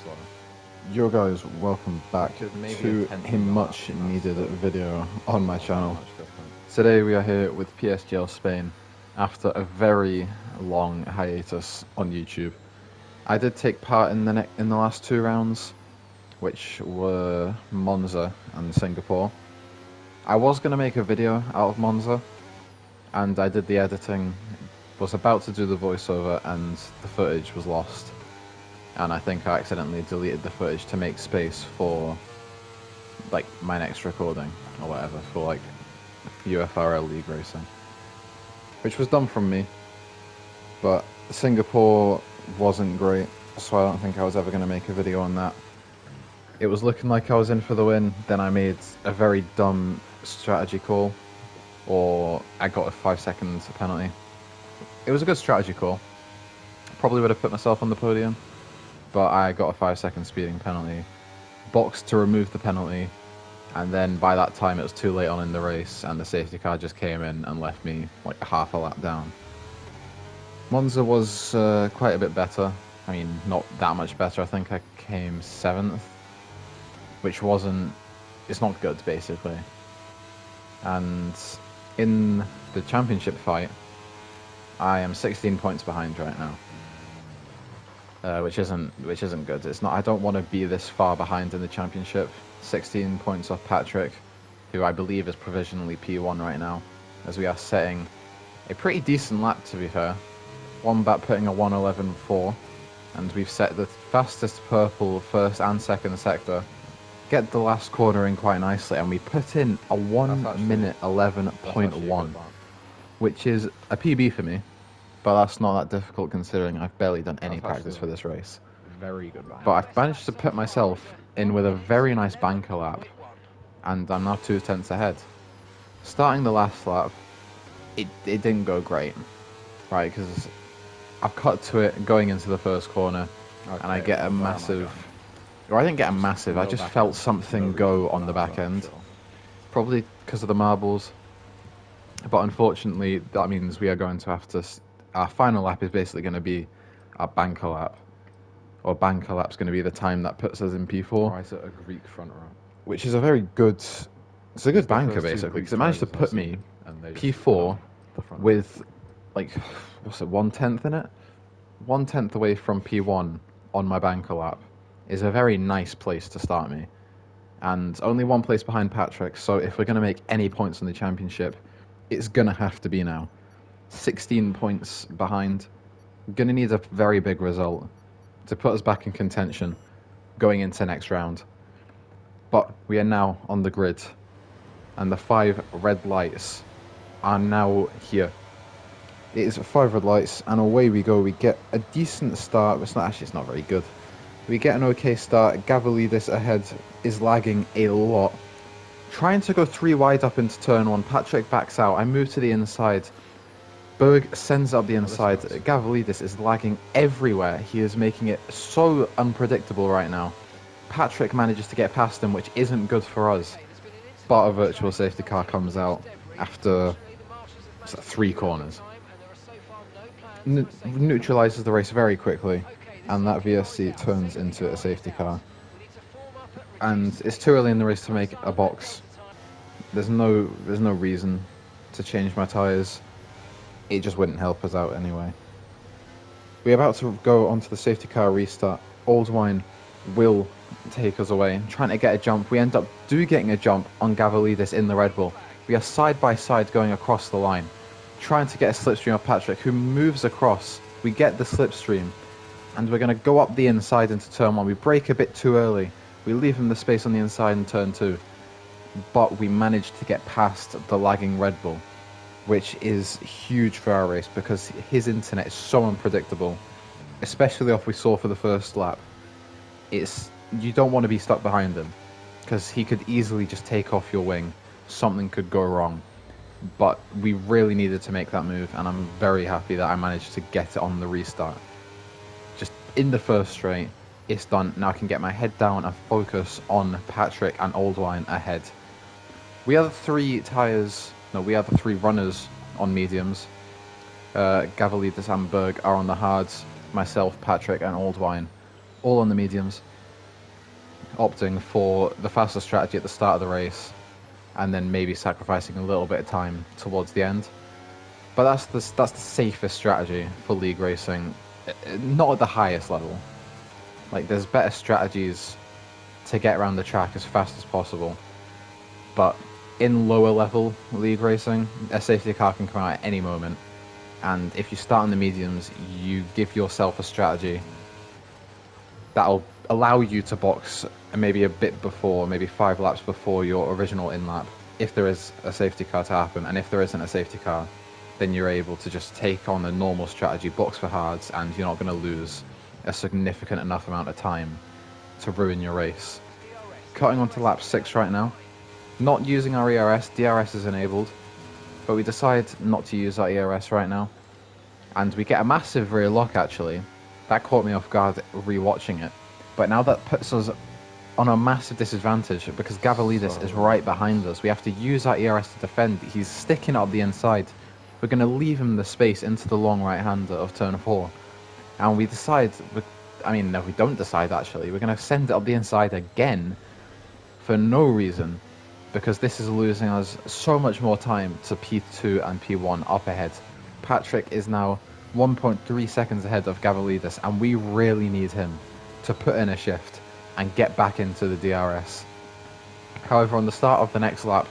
slow. Yo guys, welcome back to a much needed so video on my channel. much different. Today we are here with PSGL Spain after a very long hiatus on YouTube. I did take part in the last two rounds, which were Monza and Singapore. I was going to make a video out of Monza, and I did the editing, was about to do the voiceover, and the footage was lost. And I think I accidentally deleted the footage to make space for like my next recording or whatever for like UFRL League Racing, which was dumb from me. But Singapore wasn't great, so I don't think I was ever going to make a video on that. It was looking like I was in for the win, then I made a very dumb strategy call, or I got a 5-second penalty. It was a good strategy call. Probably would have put myself on the podium, but I got a 5-second speeding penalty, boxed to remove the penalty, and then by that time it was too late on in the race and the safety car just came in and left me like half a lap down. Monza was quite a bit better. I mean, not that much better. I think I came 7th, which wasn't, it's not good basically. And in the championship fight, I am 16 points behind right now. Which isn't good. It's not. I don't want to be this far behind in the championship. 16 points off Patrick, who I believe is provisionally P1 right now, as we are setting a pretty decent lap to be fair. Wombat putting a 1:11.4, and we've set the fastest purple first and second sector. Get the last corner in quite nicely, and we put in a 1:11.1, which is a PB for me. But that's not that difficult considering I've barely done any practice for this race. Very good. But I've managed to put myself in with a very nice banker lap, and I'm now 2/10 ahead. Starting the last lap, it didn't go great, right? Because I've cut to it going into the first corner, and I get a massive... Or I didn't get a massive, I just felt something go on the back end. Probably because of the marbles. But unfortunately, that means we are going to have to... Our final lap is basically going to be our banker lap. Or banker lap's going to be the time that puts us in P4. Right at a Greek front row. Which is a very good... It's a good banker, basically, because it managed to put me P4 with, like, what's it, 1/10 in it? 1/10 away from P1 on my banker lap is a very nice place to start me. And only one place behind Patrick, so if we're going to make any points in the championship, it's going to have to be now. 16 points behind. Gonna need a very big result to put us back in contention going into next round. But we are now on the grid, and the 5 red lights are now here. It is 5 red lights, and away we go. We get a decent start. It's not very good. We get an okay start. Gavrilidis ahead is lagging a lot. Trying to go 3 wide up into turn 1. Patrick backs out. I move to the inside. Berg sends up the inside. Gavrilidis is lagging everywhere. He is making it so unpredictable right now. Patrick manages to get past him, which isn't good for us. But a virtual safety car comes out after 3 corners. Neutralizes the race very quickly, and that VSC turns into a safety car. And it's too early in the race to make a box. There's no reason to change my tyres. It just wouldn't help us out anyway. We're about to go onto the safety car restart. Old Wine will take us away, trying to get a jump. We end up getting a jump on Gavrilidis in the Red Bull. We are side by side going across the line, trying to get a slipstream of Patrick, who moves across. We get the slipstream, and we're going to go up the inside into turn 1. We brake a bit too early. We leave him the space on the inside in turn 2, but we managed to get past the lagging Red Bull, which is huge for our race because his internet is so unpredictable, especially off we saw for the first lap. You don't want to be stuck behind him because he could easily just take off your wing. Something could go wrong, but we really needed to make that move, and I'm very happy that I managed to get it on the restart. Just in the first straight, it's done. Now I can get my head down and focus on Patrick and Old Wine ahead. We are the 3 runners on mediums. Gavrilidis and Berg are on the hards. Myself, Patrick, and Old Wine all on the mediums, opting for the faster strategy at the start of the race, and then maybe sacrificing a little bit of time towards the end. But that's the safest strategy for league racing, not at the highest level. Like, there's better strategies to get around the track as fast as possible. But in lower level league racing, a safety car can come out at any moment. And if you start on the mediums, you give yourself a strategy that'll allow you to box maybe a bit before, maybe 5 laps before your original in-lap, if there is a safety car to happen. And if there isn't a safety car, then you're able to just take on a normal strategy, box for hards, and you're not going to lose a significant enough amount of time to ruin your race. Cutting onto lap 6 right now. Not using our ERS, DRS is enabled, but we decide not to use our ERS right now. And we get a massive rear lock actually. That caught me off guard rewatching it. But now that puts us on a massive disadvantage because Gavrilidis is right behind us. We have to use our ERS to defend. He's sticking up the inside. We're going to leave him the space into the long right-hander of turn 4. And we decide, no, we don't decide actually. We're going to send it up the inside again for no reason, because this is losing us so much more time to P2 and P1 up ahead. Patrick is now 1.3 seconds ahead of Gavrilidis, and we really need him to put in a shift and get back into the DRS. However, on the start of the next lap,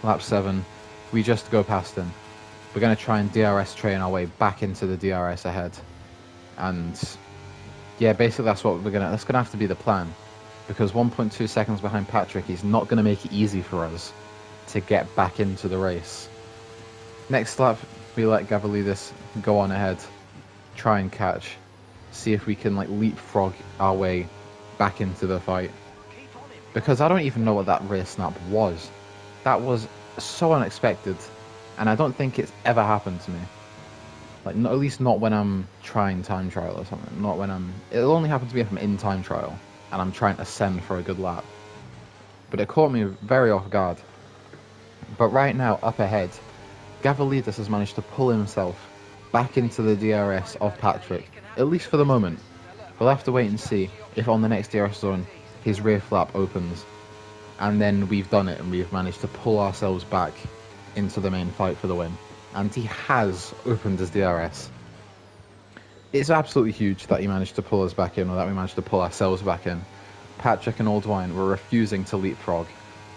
lap 7, we just go past him. We're going to try and DRS train our way back into the DRS ahead. And yeah, basically that's gonna have to be the plan. Because 1.2 seconds behind Patrick, he's not going to make it easy for us to get back into the race. Next lap, we let Gavrilidis go on ahead, try and catch, see if we can leapfrog our way back into the fight. Because I don't even know what that rear snap was. That was so unexpected, and I don't think it's ever happened to me. At least not when I'm trying time trial or something. Not when it'll only happen to me if I'm in time trial and I'm trying to send for a good lap. But it caught me very off guard. But right now, up ahead, Gavrilidis has managed to pull himself back into the DRS of Patrick, at least for the moment. We'll have to wait and see if on the next DRS zone his rear flap opens. And then we've done it and we've managed to pull ourselves back into the main fight for the win. And he has opened his DRS. It's absolutely huge that he managed to pull us back in, or that we managed to pull ourselves back in. Patrick and Oldwine were refusing to leapfrog,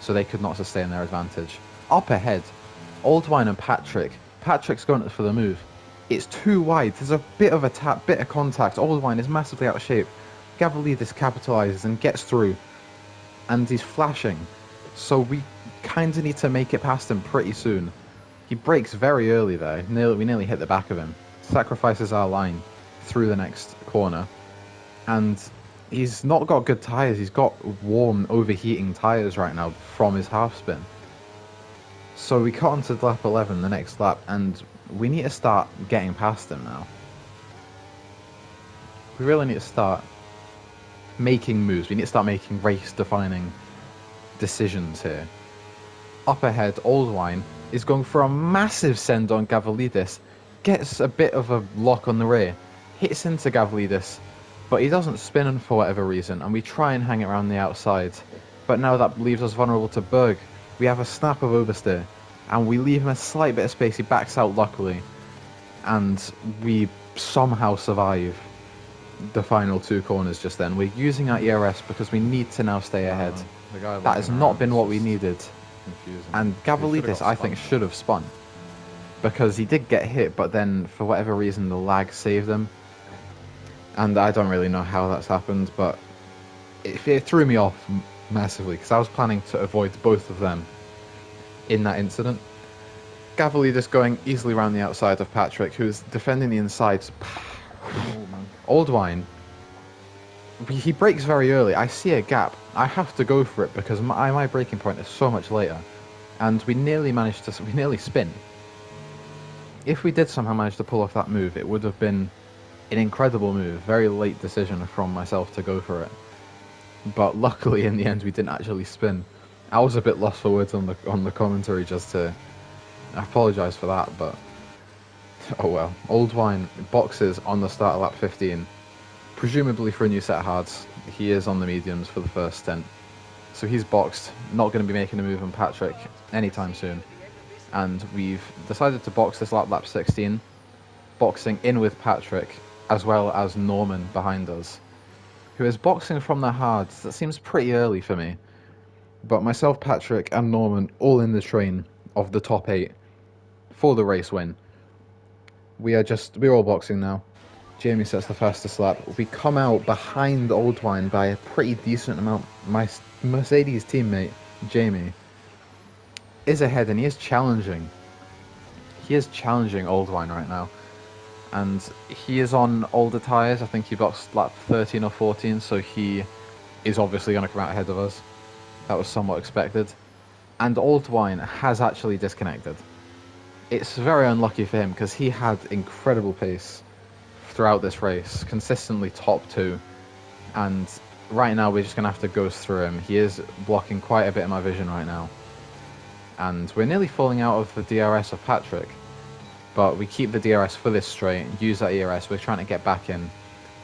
so they could not sustain their advantage. Up ahead, Oldwine and Patrick's going for the move. It's too wide, there's a bit of a tap, bit of contact. Oldwine is massively out of shape. Gavrilidis capitalises and gets through, and he's flashing. So we kind of need to make it past him pretty soon. He brakes very early there, we nearly hit the back of him. Sacrifices our line through the next corner, and he's not got good tyres. He's got warm, overheating tyres right now from his half spin. So we cut onto lap 11, the next lap, and we need to start getting past him now. We really need to start making moves. We need to start making race-defining decisions here. Up ahead, Oldwine is going for a massive send on Gavrilidis, gets a bit of a lock on the rear, hits into Gavrilidis, but he doesn't spin for whatever reason, and we try and hang it around the outside. But now that leaves us vulnerable to Berg. We have a snap of oversteer, and we leave him a slight bit of space. He backs out luckily, and we somehow survive the final 2 corners just then. We're using our ERS because we need to now stay ahead. That has not been what we needed. Confusing. And Gavrilidis, I think, should have spun. Because he did get hit, but then for whatever reason the lag saved him. And I don't really know how that's happened, but it threw me off massively, because I was planning to avoid both of them in that incident. Gavrilidis going easily around the outside of Patrick, who's defending the inside. Oldwine, he brakes very early. I see a gap. I have to go for it because my braking point is so much later. And we nearly spin. If we did somehow manage to pull off that move, it would have been an incredible move. Very late decision from myself to go for it. But luckily, in the end, we didn't actually spin. I was a bit lost for words on the commentary, just to... I apologise for that, but... Oh well. Oldwine boxes on the start of lap 15. presumably for a new set of hards. He is on the mediums for the first stint. So he's boxed, not going to be making a move on Patrick anytime soon. And we've decided to box this lap 16, boxing in with Patrick, as well as Norman behind us, who is boxing from the hards. That seems pretty early for me. But myself, Patrick, and Norman all in the train of the top 8 for the race win. We're all boxing now. Jamie sets the fastest lap. We come out behind Oldwine by a pretty decent amount. My Mercedes teammate, Jamie, is ahead and he is challenging. He is challenging Oldwine right now. And he is on older tyres. I think he boxed lap 13 or 14, so he is obviously going to come out ahead of us. That was somewhat expected. And Oldwine has actually disconnected. It's very unlucky for him because he had incredible pace throughout this race, consistently top 2. And right now we're just going to have to go through him. He is blocking quite a bit of my vision right now. And we're nearly falling out of the DRS of Patrick. But we keep the DRS for this straight, use that ERS, we're trying to get back in.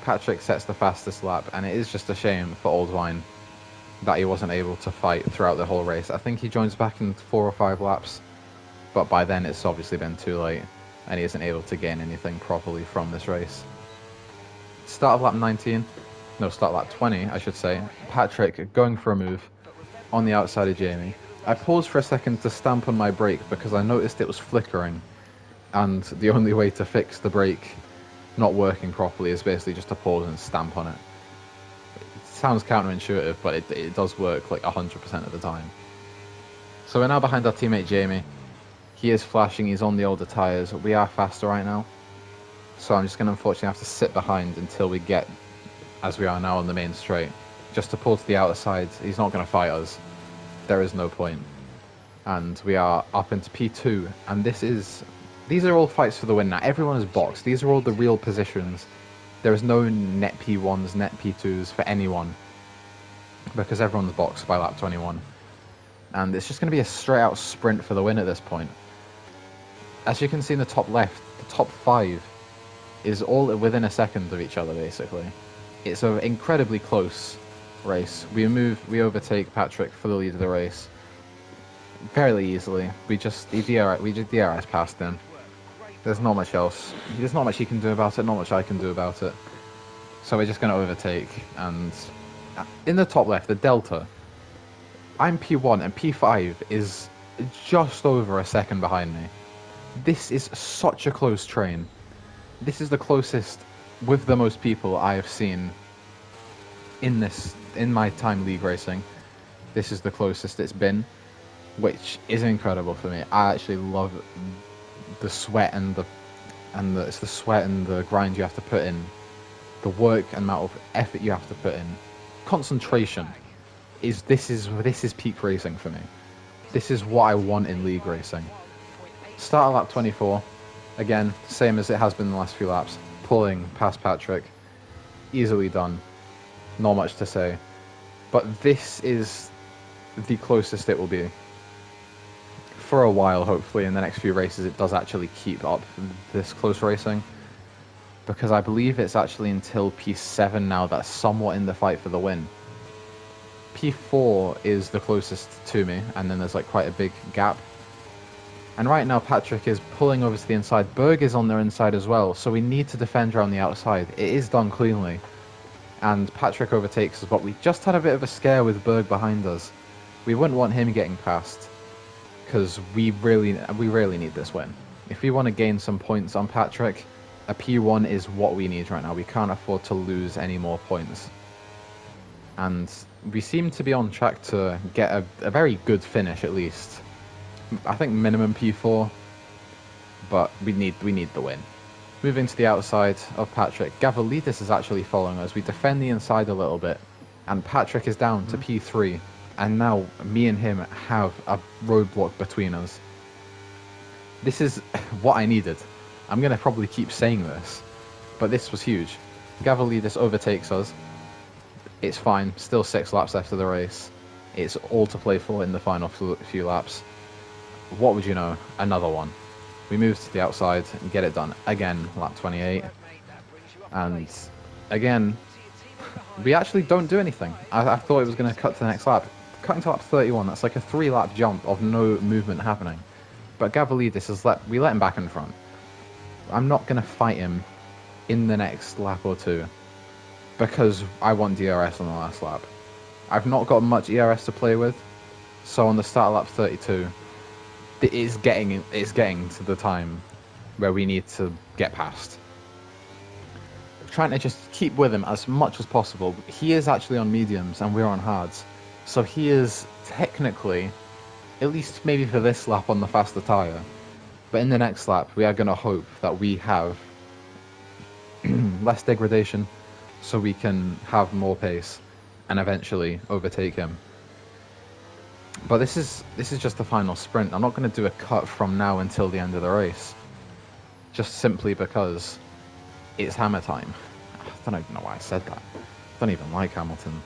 Patrick sets the fastest lap, and it is just a shame for Oldwine that he wasn't able to fight throughout the whole race. I think he joins back in 4 or 5 laps, but by then it's obviously been too late, and he isn't able to gain anything properly from this race. Start of lap 20, I should say. Patrick going for a move on the outside of Jamie. I paused for a second to stamp on my brake because I noticed it was flickering. And the only way to fix the brake not working properly is basically just to pause and stamp on it. It sounds counterintuitive, but it does work like 100% of the time. So we're now behind our teammate Jamie. He is flashing, he's on the older tyres. We are faster right now. So I'm just going to unfortunately have to sit behind until we get, as we are now on the main straight. Just to pull to the outer side, he's not going to fight us. There is no point. And we are up into P2, and these are all fights for the win now. Everyone is boxed. These are all the real positions. There is no net P1s, net P2s for anyone. Because everyone's boxed by lap 21. And it's just going to be a straight out sprint for the win at this point. As you can see in the top left, the top 5 is all within a second of each other basically. It's an incredibly close race. We overtake Patrick for the lead of the race. Fairly easily. We just DRS past him. There's not much else. There's not much he can do about it, not much I can do about it. So we're just going to overtake. And in the top left, the Delta, I'm P1 and P5 is just over a second behind me. This is such a close train. This is the closest with the most people I have seen in my time league racing. This is the closest it's been, which is incredible for me. I actually love the sweat it's the sweat and the grind you have to put in, the work and amount of effort you have to put in, concentration. This is peak racing for me. This is what I want in league racing. Start of lap 24, again same as it has been the last few laps, pulling past Patrick, easily done, not much to say, but this is the closest it will be. For a while, hopefully, in the next few races, it does actually keep up this close racing. Because I believe it's actually until P7 now that's somewhat in the fight for the win. P4 is the closest to me, and then there's like quite a big gap. And right now, Patrick is pulling over to the inside. Berg is on their inside as well, so we need to defend around the outside. It is done cleanly. And Patrick overtakes us, but we just had a bit of a scare with Berg behind us. We wouldn't want him getting past, because we really need this win. If we want to gain some points on Patrick, a P1 is what we need right now. We can't afford to lose any more points. And we seem to be on track to get a very good finish at least. I think minimum P4, but we need the win. Moving to the outside of Patrick, Gavrilidis is actually following us. We defend the inside a little bit, and Patrick is down to P3. And now me and him have a roadblock between us. This is what I needed. I'm going to probably keep saying this, but this was huge. Gavrilidis overtakes us. It's fine, still 6 laps after the race. It's all to play for in the final few laps. What would you know? Another one. We move to the outside and get it done again, lap 28. And again, we actually don't do anything. I thought it was going to cut to the next lap. Cutting to lap 31, that's like a 3-lap jump of no movement happening. But Gavrilidis we let him back in front. I'm not going to fight him in the next lap or two because I want DRS on the last lap. I've not got much ERS to play with, so on the start of lap 32, it's getting to the time where we need to get past. Trying to just keep with him as much as possible. He is actually on mediums and we're on hards, so he is technically, at least maybe for this lap, on the faster tyre. But in the next lap, we are going to hope that we have less degradation, so we can have more pace and eventually overtake him. But this is just the final sprint. I'm not going to do a cut from now until the end of the race, just simply because it's hammer time. I don't even know why I said that. I don't even like Hamilton.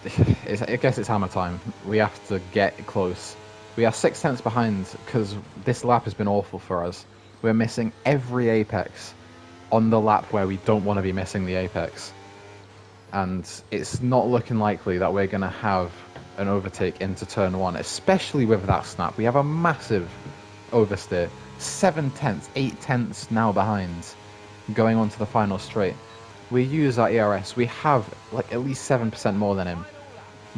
I guess it's hammer time. We have to get close. We are 6 tenths behind because this lap has been awful for us. We're missing every apex on the lap where we don't want to be missing the apex. And it's not looking likely that we're going to have an overtake into turn 1, especially with that snap. We have a massive oversteer. 7 tenths, 8 tenths now behind, going on to the final straight. We use our ERS. We have like at least 7% more than him.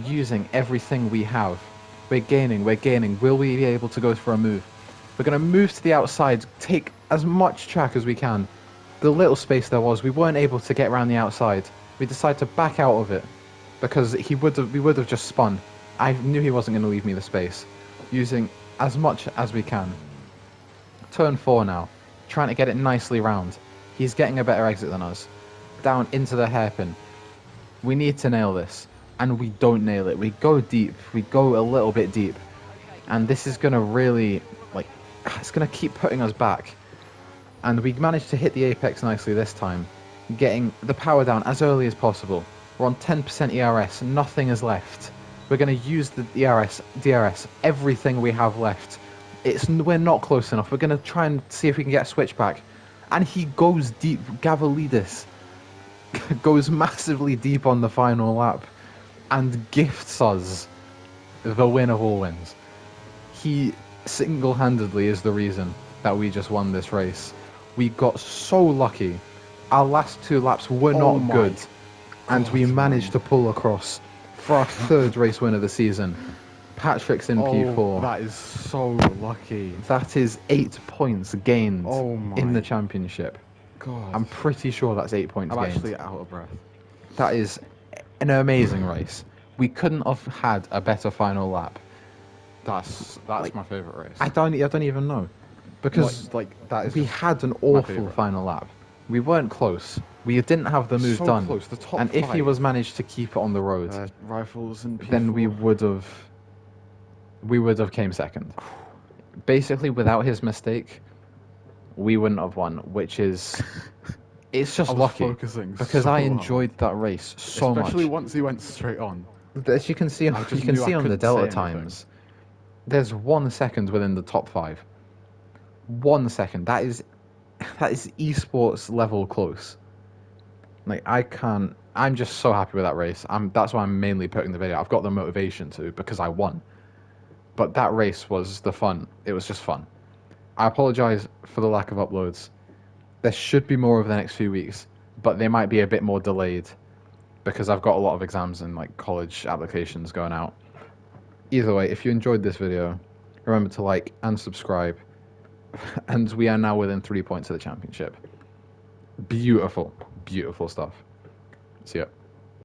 Using everything we have. We're gaining. Will we be able to go for a move? We're going to move to the outside, take as much track as we can. The little space there was, we weren't able to get around the outside. We decided to back out of it because we would have just spun. I knew he wasn't going to leave me the space. Using as much as we can. Turn 4 now. Trying to get it nicely round. He's getting a better exit than us. Down into the hairpin. We need to nail this. And we don't nail it. We go deep. We go a little bit deep. And this is going to really, it's going to keep putting us back. And we managed to hit the apex nicely this time. Getting the power down as early as possible. We're on 10% ERS. Nothing is left. We're going to use the DRS, everything we have left. We're not close enough. We're going to try and see if we can get a switchback. And he goes deep. Gavrilidis goes massively deep on the final lap and gifts us the win of all wins. He single-handedly is the reason that we just won this race. We got so lucky. Our last 2 laps were not good, and we managed to pull across for our 3rd race win of the season. Patrick's in P4. That is so lucky. That is 8 points gained in the championship. God. I'm pretty sure that's 8 points gained. I'm actually out of breath. That is an amazing race. We couldn't have had a better final lap. That's my favourite race. I don't even know. Because that is we had an awful final lap. We weren't close. We didn't have the move done. Close. The top and 5. if he was managed to keep it on the road, rifles and then we would have came second. Basically, without his mistake, we wouldn't have won, which is it's just lucky because I enjoyed that race so much. Especially once he went straight on. As you can see, on the Delta times, there's 1 second within the top 5. 1 second. That is esports level close. I'm just so happy with that race. That's why I'm mainly putting the video. I've got the motivation to because I won. But that race was the fun. It was just fun. I apologize for the lack of uploads. There should be more over the next few weeks, but they might be a bit more delayed because I've got a lot of exams and college applications going out. Either way, if you enjoyed this video, remember to like and subscribe. And we are now within 3 points of the championship. Beautiful, beautiful stuff. See ya.